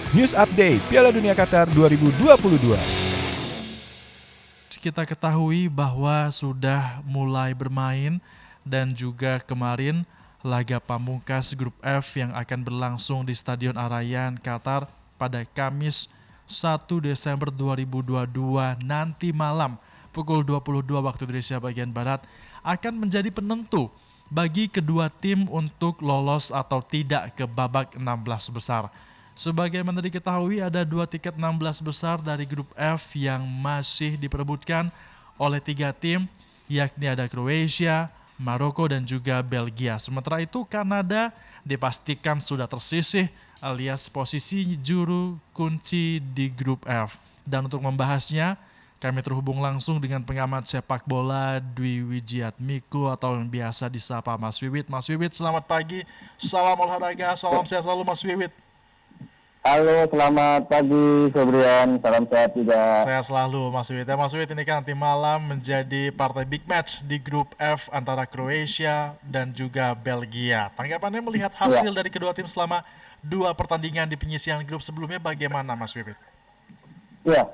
News Update Piala Dunia Qatar 2022. Kita ketahui bahwa sudah mulai bermain dan juga kemarin laga pamungkas grup F yang akan berlangsung di Stadion Al-Rayyan Qatar pada Kamis 1 Desember 2022 nanti malam pukul 22 waktu Indonesia bagian Barat akan menjadi penentu bagi kedua tim untuk lolos atau tidak ke babak 16 besar. Sebagaimana diketahui ada 2 tiket 16 besar dari grup F yang masih diperebutkan oleh 3 tim, yakni ada Kroasia, Maroko dan juga Belgia. Sementara itu Kanada dipastikan sudah tersisih alias posisi juru kunci di grup F. Dan untuk membahasnya, kami terhubung langsung dengan pengamat sepak bola Dwi Wijiatmiko atau yang biasa disapa Mas Wiwit. Mas Wiwit, selamat pagi, salam olahraga, salam sehat selalu Mas Wiwit. Halo, selamat pagi Febrian, salam sehat juga. Saya selalu Mas Wiwit. Mas Wiwit, ini kan nanti malam menjadi partai big match di grup F antara Kroasia dan juga Belgia. Tanggapannya melihat hasil dari kedua tim selama 2 pertandingan di penyisihan grup sebelumnya bagaimana Mas Wiwit? Ya,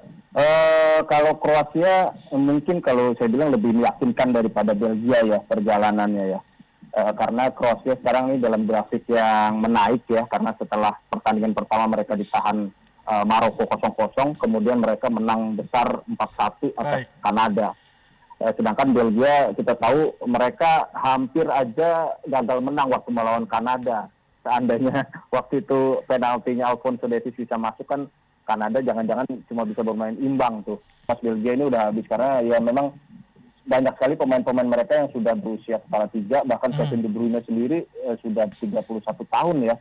kalau Kroasia mungkin kalau saya bilang lebih meyakinkan daripada Belgia ya perjalanannya ya. Karena Kroasia sekarang ini dalam grafik yang menaik ya, karena setelah pertandingan pertama mereka ditahan Maroko 0-0, kemudian mereka menang besar 4-1 atas Kanada. Sedangkan Belgia kita tahu mereka hampir aja gagal menang waktu melawan Kanada. Seandainya waktu itu penaltinya Alphonso Davies bisa masuk kan Kanada jangan-jangan cuma bisa bermain imbang tuh. Pas Belgia ini udah habis karena ya memang banyak sekali pemain-pemain mereka yang sudah berusia kepala 3, bahkan Kevin De Bruyne sendiri sudah 31 tahun ya.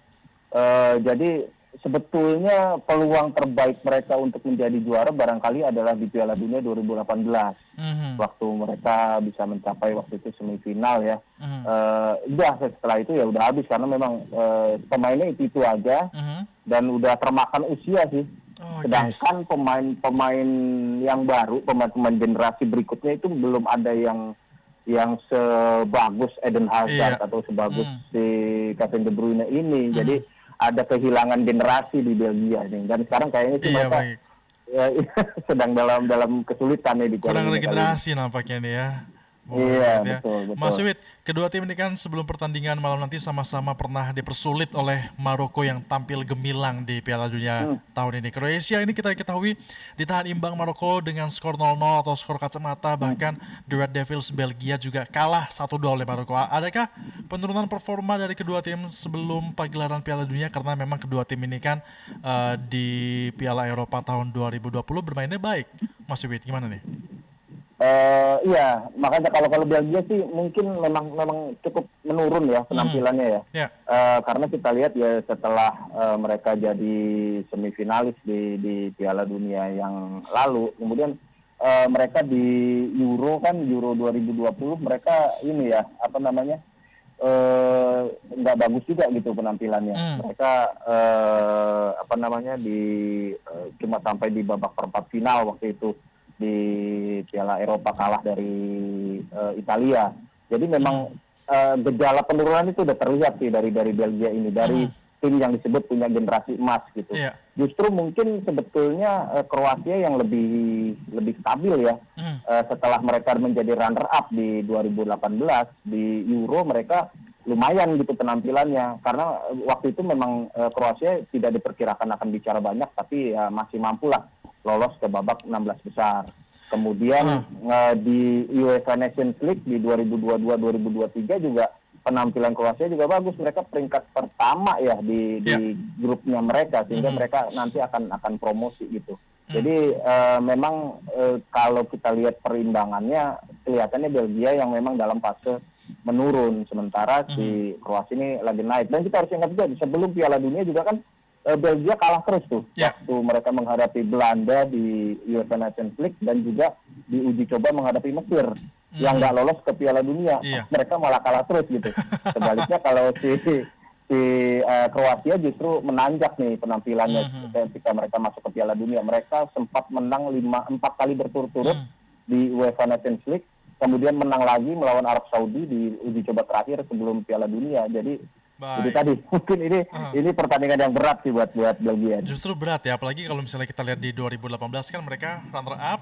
Jadi sebetulnya peluang terbaik mereka untuk menjadi juara barangkali adalah di Piala Dunia 2018. Waktu mereka bisa mencapai waktu itu semifinal ya. Udah setelah itu ya udah habis karena memang pemainnya itu aja dan udah termakan usia sih. Sedangkan pemain-pemain yang baru, pemain-pemain generasi berikutnya itu belum ada yang sebagus Eden Hazard atau sebagus si Kevin De Bruyne ini. Jadi ada kehilangan generasi di Belgia nih. Dan sekarang kayaknya sih mereka sedang dalam kesulitan ya di kurang regenerasi nampaknya nih ya. Iya, betul. Mas Wiwit, kedua tim ini kan sebelum pertandingan malam nanti sama-sama pernah dipersulit oleh Maroko yang tampil gemilang di Piala Dunia tahun ini. Kroasia ini kita ketahui ditahan imbang Maroko dengan skor 0-0 atau skor kacamata, bahkan The Red Devils Belgia juga kalah 1-2 oleh Maroko. Adakah penurunan performa dari kedua tim sebelum pagelaran Piala Dunia karena memang kedua tim ini kan di Piala Eropa tahun 2020 bermainnya baik? Mas Wiwit, gimana nih? Iya, makanya kalau Belgia sih mungkin memang cukup menurun ya penampilannya ya. Karena kita lihat ya setelah mereka jadi semifinalis di Piala Dunia yang lalu, kemudian mereka di Euro 2020 mereka ini ya nggak bagus juga gitu penampilannya. Mereka cuma sampai di babak perempat final waktu itu di Piala Eropa kalah dari Italia. Jadi memang gejala penurunan itu udah terlihat sih dari Belgia ini, dari tim yang disebut punya generasi emas gitu. Justru mungkin sebetulnya Kroasia yang lebih stabil ya. Setelah mereka menjadi runner up di 2018 di Euro, mereka lumayan gitu penampilannya karena waktu itu memang Kroasia tidak diperkirakan akan bicara banyak, tapi ya masih mampulah lolos ke babak 16 besar. Kemudian di UEFA Nations League di 2022-2023 juga penampilan Kroasia juga bagus. Mereka peringkat pertama ya di grupnya mereka, sehingga mereka nanti akan promosi gitu. Jadi memang kalau kita lihat perimbangannya kelihatannya Belgia yang memang dalam fase menurun, sementara si Kroasia ini lagi naik. Dan kita harus ingat juga sebelum Piala Dunia juga kan Belgia kalah terus tuh waktu mereka menghadapi Belanda di UEFA Nations League dan juga di uji coba menghadapi Mesir yang nggak lolos ke Piala Dunia. Mereka malah kalah terus gitu. Sebaliknya kalau si Kroasia justru menanjak nih penampilannya ketika mereka masuk ke Piala Dunia. Mereka sempat menang 4 kali berturut-turut di UEFA Nations League, kemudian menang lagi melawan Arab Saudi di uji coba terakhir sebelum Piala Dunia. Jadi Itu Baik. tadi mungkin Ah. ini pertandingan yang berat sih buat Belgia. Justru berat ya, apalagi kalau misalnya kita lihat di 2018 kan mereka runner up.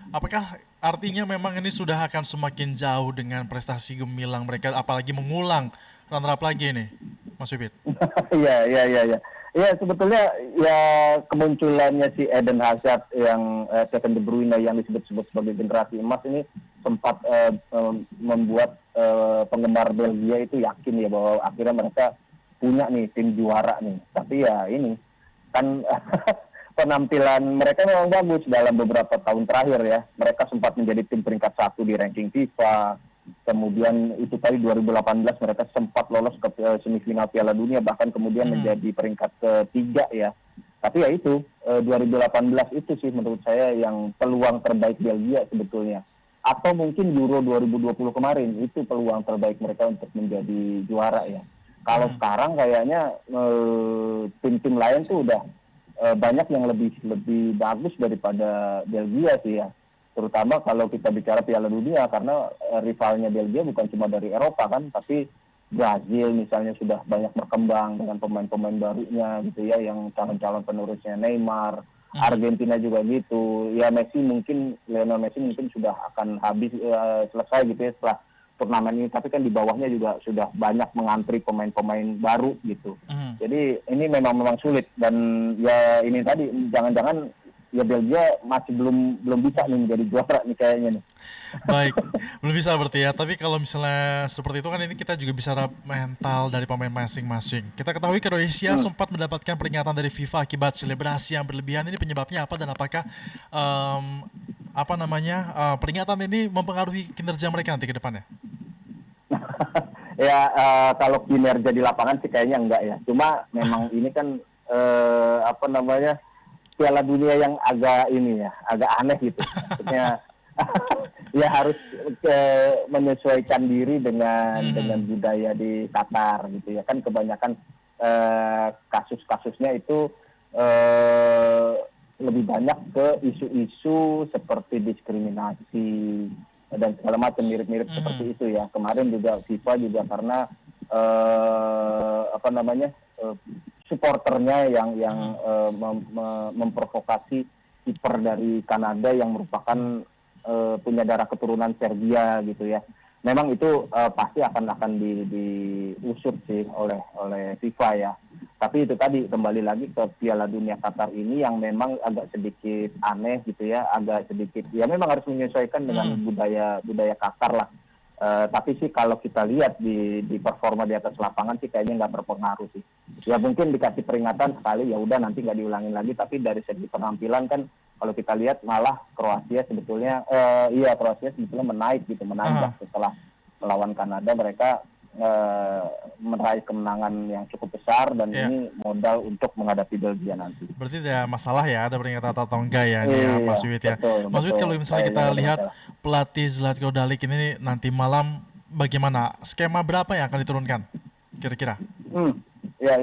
Apakah artinya memang ini sudah akan semakin jauh dengan prestasi gemilang mereka, apalagi mengulang runner up lagi nih, Mas Wibit? Iya, iya, iya, iya. Ya sebetulnya ya kemunculannya si Eden Hazard yang Kevin De Bruyne yang disebut-sebut sebagai generasi emas ini sempat membuat penggemar Belgia itu yakin ya bahwa akhirnya mereka punya nih tim juara nih. Tapi ya ini kan penampilan mereka memang bagus dalam beberapa tahun terakhir ya. Mereka sempat menjadi tim peringkat 1 di ranking FIFA. Kemudian itu tadi 2018 mereka sempat lolos ke semifinal Piala Dunia, bahkan kemudian menjadi peringkat ketiga ya. Tapi ya itu 2018 itu sih menurut saya yang peluang terbaik Belgia sebetulnya. Atau mungkin Euro 2020 kemarin itu peluang terbaik mereka untuk menjadi juara ya. Kalau sekarang kayaknya tim-tim lain tuh udah banyak yang lebih bagus daripada Belgia sih ya, terutama kalau kita bicara Piala Dunia karena rivalnya Belgia bukan cuma dari Eropa kan, tapi Brazil misalnya sudah banyak berkembang dengan pemain-pemain barunya gitu ya, yang calon-calon penerusnya Neymar. Argentina juga gitu ya, Lionel Messi mungkin sudah akan habis selesai gitu ya setelah turnamen ini, tapi kan di bawahnya juga sudah banyak mengantri pemain-pemain baru gitu. Jadi ini memang sulit, dan ya ini tadi jangan-jangan ya Belgia masih belum bisa nih menjadi juara nih kayaknya nih. Baik, belum bisa berarti ya. Tapi kalau misalnya seperti itu kan ini kita juga bicara mental dari pemain masing-masing. Kita ketahui Kroasia sempat mendapatkan peringatan dari FIFA akibat selebrasi yang berlebihan. Ini penyebabnya apa dan apakah peringatan ini mempengaruhi kinerja mereka nanti ke depannya? Ya kalau kinerja di lapangan sih kayaknya enggak ya. Cuma memang ini kan Piala Dunia yang agak aneh gitu. Maksudnya ya harus menyesuaikan diri dengan budaya di Qatar gitu ya. Kan kebanyakan kasus-kasusnya itu lebih banyak ke isu-isu seperti diskriminasi dan segala macam, mirip-mirip seperti itu ya. Kemarin juga FIFA juga karena supporternya yang memprovokasi kiper dari Kanada yang merupakan punya darah keturunan Serbia gitu ya. Memang itu pasti akan diusut sih oleh FIFA ya. Tapi itu tadi kembali lagi ke Piala Dunia Qatar ini yang memang agak sedikit aneh gitu ya, agak sedikit ya memang harus menyesuaikan dengan budaya Qatar lah. Tapi sih kalau kita lihat di performa di atas lapangan sih kayaknya nggak berpengaruh sih. Ya mungkin dikasih peringatan sekali ya udah nanti nggak diulangin lagi, tapi dari segi penampilan kan kalau kita lihat malah Kroasia sebetulnya menanjak setelah melawan Kanada. Mereka meraih kemenangan yang cukup besar dan ini modal untuk menghadapi Belgia nanti. Berarti tidak masalah ya ada peringatan atau enggak ya nih ya, Mas Wid ya. Mas Wid, kalau misalnya kita lihat pelatih Zlatko Dalic ini nanti malam bagaimana? Skema berapa yang akan diturunkan kira-kira? Ya.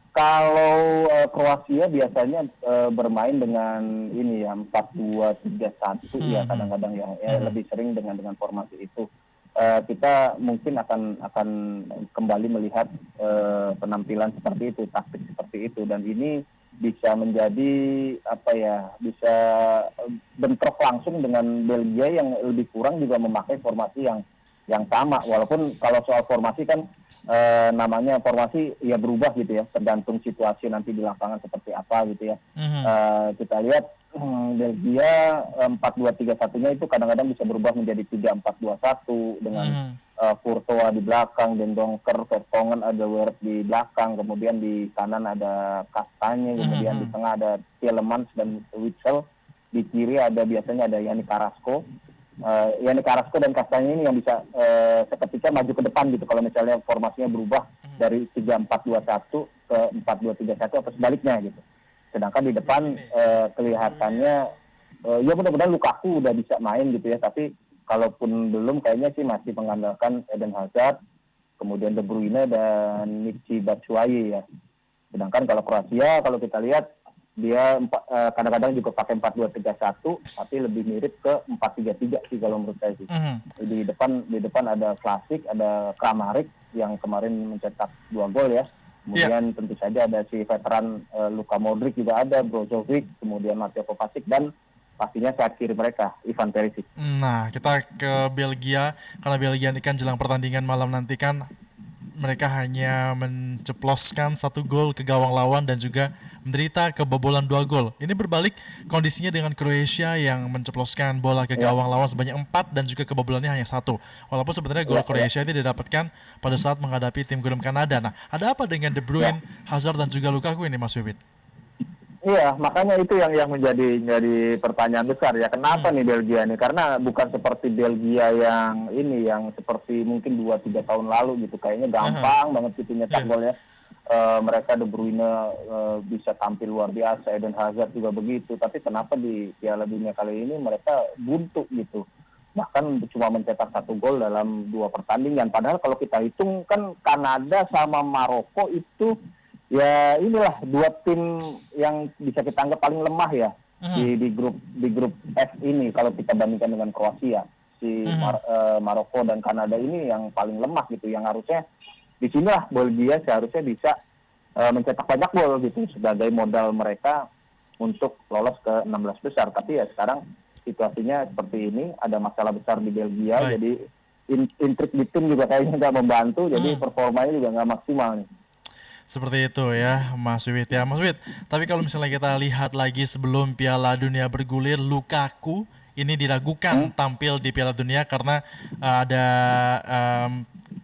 Kalau Kroasia biasanya bermain dengan ini ya 4-2-3-1 ya kadang-kadang ya lebih sering dengan formasi itu. Kita mungkin akan kembali melihat penampilan seperti itu, taktik seperti itu, dan ini bisa menjadi bisa bentrok langsung dengan Belgia yang lebih kurang juga memakai formasi yang sama, walaupun kalau soal formasi kan namanya formasi ya berubah gitu ya, tergantung situasi nanti di lapangan seperti apa gitu ya. Kita lihat Belgia 4-2-3-1-nya itu kadang-kadang bisa berubah menjadi 3-4-2-1 dengan Courtois di belakang, Den Donker, Vertonghen, ada Weerts di belakang, kemudian di kanan ada Kastanje, kemudian di tengah ada Tielemans dan Witsel, di kiri biasanya ada Yannick Carrasco. Yannick Carrasco dan Kastanje ini yang bisa seketika maju ke depan gitu kalau misalnya formasinya berubah dari 3-4-2-1 ke 4-2-3-1 atau sebaliknya gitu. Sedangkan di depan kelihatannya ya mudah-mudahan Lukaku udah bisa main gitu ya, tapi kalaupun belum kayaknya sih masih mengandalkan Eden Hazard, kemudian De Bruyne dan Michy Batshuayi ya. Sedangkan kalau Kroasia kalau kita lihat dia kadang-kadang juga pakai 4-2-3-1 tapi lebih mirip ke 4-3-3 sih kalau menurut saya sih. Di depan ada Klasik, ada Kramaric, yang kemarin mencetak 2 gol ya. Kemudian tentu saja ada si veteran Luka Modric juga ada, Brozovic, kemudian Mateo Kovacic, dan pastinya sayap kiri mereka, Ivan Perisic. Nah, kita ke Belgia, karena Belgia ini kan jelang pertandingan malam nanti kan mereka hanya menceploskan 1 gol ke gawang lawan dan juga menderita kebobolan 2 gol. Ini berbalik kondisinya dengan Kroasia yang menceploskan bola ke gawang lawan sebanyak 4 dan juga kebobolannya hanya 1. Walaupun sebenarnya gol Kroasia itu didapatkan pada saat menghadapi tim grup Kanada. Nah, ada apa dengan De Bruyne, Hazard dan juga Lukaku ini, Mas Wiwit? Iya, makanya itu yang menjadi pertanyaan besar ya. Kenapa nih Belgia nih? Karena bukan seperti Belgia yang seperti mungkin 2-3 tahun lalu gitu. Kayaknya gampang banget gitu nyetak golnya. Mereka De Bruyne bisa tampil luar biasa, Eden Hazard juga begitu. Tapi kenapa di Piala Dunia kali ini mereka buntu gitu? Bahkan cuma mencetak 1 gol dalam 2 pertandingan. Padahal kalau kita hitung kan Kanada sama Maroko itu ya inilah 2 tim yang bisa kita anggap paling lemah ya di grup F ini kalau kita bandingkan dengan Kroasia. Maroko dan Kanada ini yang paling lemah gitu, yang harusnya di sinilah Belgia seharusnya bisa mencetak banyak gol gitu sebagai modal mereka untuk lolos ke 16 besar. Tapi ya sekarang situasinya seperti ini, ada masalah besar di Belgia. Jadi intrik di tim juga kayaknya nggak membantu, jadi performanya juga nggak maksimal nih. Seperti itu ya, Mas Wiwit ya. Mas Wiwit, tapi kalau misalnya kita lihat lagi sebelum Piala Dunia bergulir, Lukaku ini diragukan tampil di Piala Dunia karena ada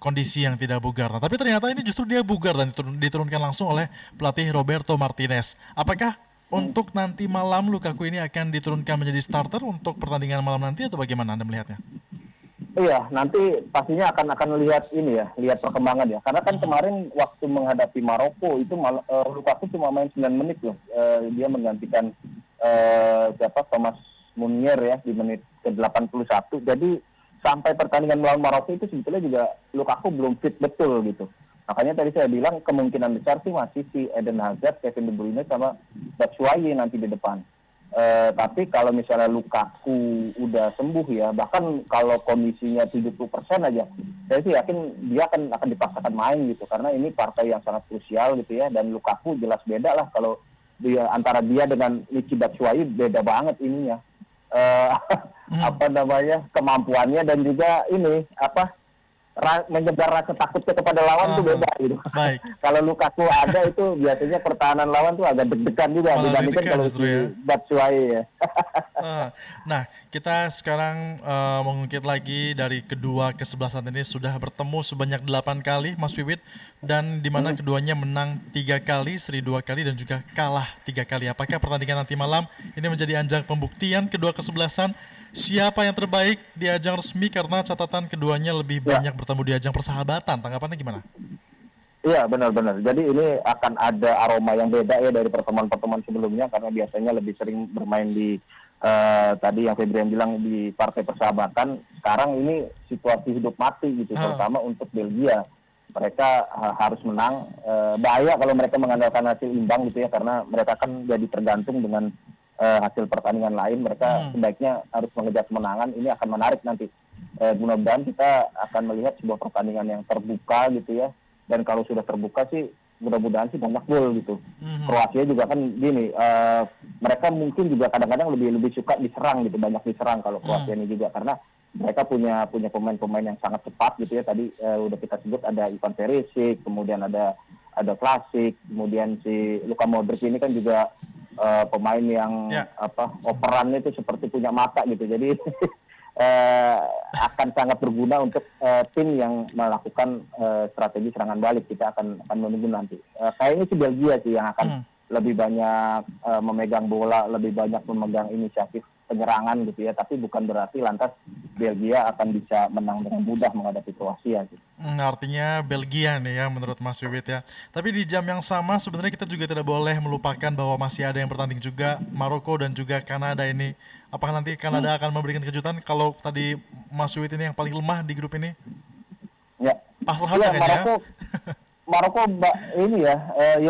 kondisi yang tidak bugar. Nah, tapi ternyata ini justru dia bugar dan diturunkan langsung oleh pelatih Roberto Martinez. Apakah untuk nanti malam Lukaku ini akan diturunkan menjadi starter untuk pertandingan malam nanti atau bagaimana Anda melihatnya? Iya, nanti pastinya akan lihat ini ya, lihat perkembangan ya. Karena kan kemarin waktu menghadapi Maroko itu Lukaku cuma main 9 menit loh. Dia menggantikan Thomas Meunier ya di menit ke-81. Jadi sampai pertandingan melawan Maroko itu sebetulnya juga Lukaku belum fit betul gitu. Makanya tadi saya bilang kemungkinan besar sih masih si Eden Hazard, Kevin De Bruyne sama Batshuayi nanti di depan. Tapi kalau misalnya Lukaku udah sembuh ya, bahkan kalau kondisinya 70% aja, saya sih yakin dia akan dipaksakan main gitu, karena ini partai yang sangat krusial gitu ya, dan Lukaku jelas beda lah kalau dia antara dia dengan Michy Batshuayi, beda banget ininya, kemampuannya dan juga ini menyebar rasa takutnya kepada lawan tuh beda gitu. Kalau Lukaku ada itu biasanya pertahanan lawan tuh agak deg-degan juga dibandingkan kalau si Batshuayi ya. Nah, kita sekarang mengungkit lagi dari kedua kesebelasan ini sudah bertemu sebanyak 8 kali, Mas Wiwit, dan di mana keduanya menang 3 kali, seri 2 kali dan juga kalah 3 kali. Apakah pertandingan nanti malam ini menjadi ajang pembuktian kedua kesebelasan siapa yang terbaik di ajang resmi, karena catatan keduanya lebih banyak bertemu di ajang persahabatan? Tanggapannya gimana? Iya, benar-benar. Jadi ini akan ada aroma yang beda ya dari pertemuan-pertemuan sebelumnya, karena biasanya lebih sering bermain di tadi yang Febrian bilang di partai persahabatan. Sekarang ini situasi hidup mati gitu, terutama untuk Belgia. Mereka harus menang. Bahaya kalau mereka mengandalkan hasil imbang gitu ya, karena mereka kan jadi tergantung dengan hasil pertandingan lain. Mereka sebaiknya harus mengejar kemenangan. Ini akan menarik nanti. Mudah-mudahan kita akan melihat sebuah pertandingan yang terbuka gitu ya. Dan kalau sudah terbuka sih, mudah-mudahan sih banyak gol gitu. Kroasia juga kan gini, mereka mungkin juga kadang-kadang lebih suka diserang gitu, banyak diserang kalau Kroasia ini juga, karena mereka punya pemain-pemain yang sangat cepat gitu ya. Tadi udah kita sebut ada Ivan Perisic, kemudian ada Vlasic, kemudian si Luka Modric ini kan juga pemain yang operannya itu seperti punya mata gitu. Jadi akan sangat berguna untuk tim yang melakukan strategi serangan balik. Kita akan menunggu nanti. Kayaknya sih Belgia sih yang akan lebih banyak memegang bola, lebih banyak memegang inisiatif penyerangan gitu ya. Tapi bukan berarti lantas Belgia akan bisa menang dengan mudah menghadapi Kroasia gitu. Artinya Belgia nih ya menurut Mas Wiwit ya. Tapi di jam yang sama sebenarnya kita juga tidak boleh melupakan bahwa masih ada yang bertanding juga, Maroko dan juga Kanada ini. Apakah nanti Kanada akan memberikan kejutan kalau tadi Mas Wiwit ini yang paling lemah di grup ini? Ya. Pasrah aja kayaknya. Maroko ini ya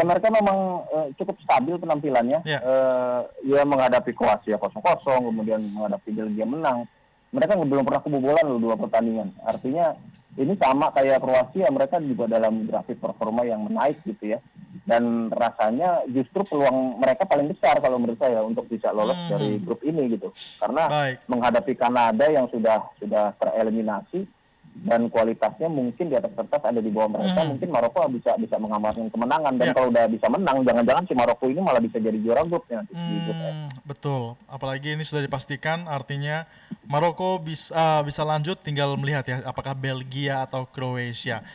mereka memang cukup stabil penampilannya. Ya menghadapi Kroasia 0-0, kemudian menghadapi Belgia menang. Mereka belum pernah kebobolan loh 2 pertandingan. Artinya ini sama kayak Kroasia, mereka juga dalam grafik performa yang menaik gitu ya. Dan rasanya justru peluang mereka paling besar kalau menurut saya untuk bisa lolos dari grup ini gitu. Karena Baik. menghadapi Kanada yang sudah tereliminasi dan kualitasnya mungkin di atas kertas ada di bawah mereka, mungkin Maroko bisa mengamankan kemenangan. Dan Ya. kalau udah bisa menang, jangan-jangan si Maroko ini malah bisa jadi juara grupnya nanti di grup F. Betul, apalagi ini sudah dipastikan, artinya Maroko bisa lanjut, tinggal melihat ya apakah Belgia atau Kroasia.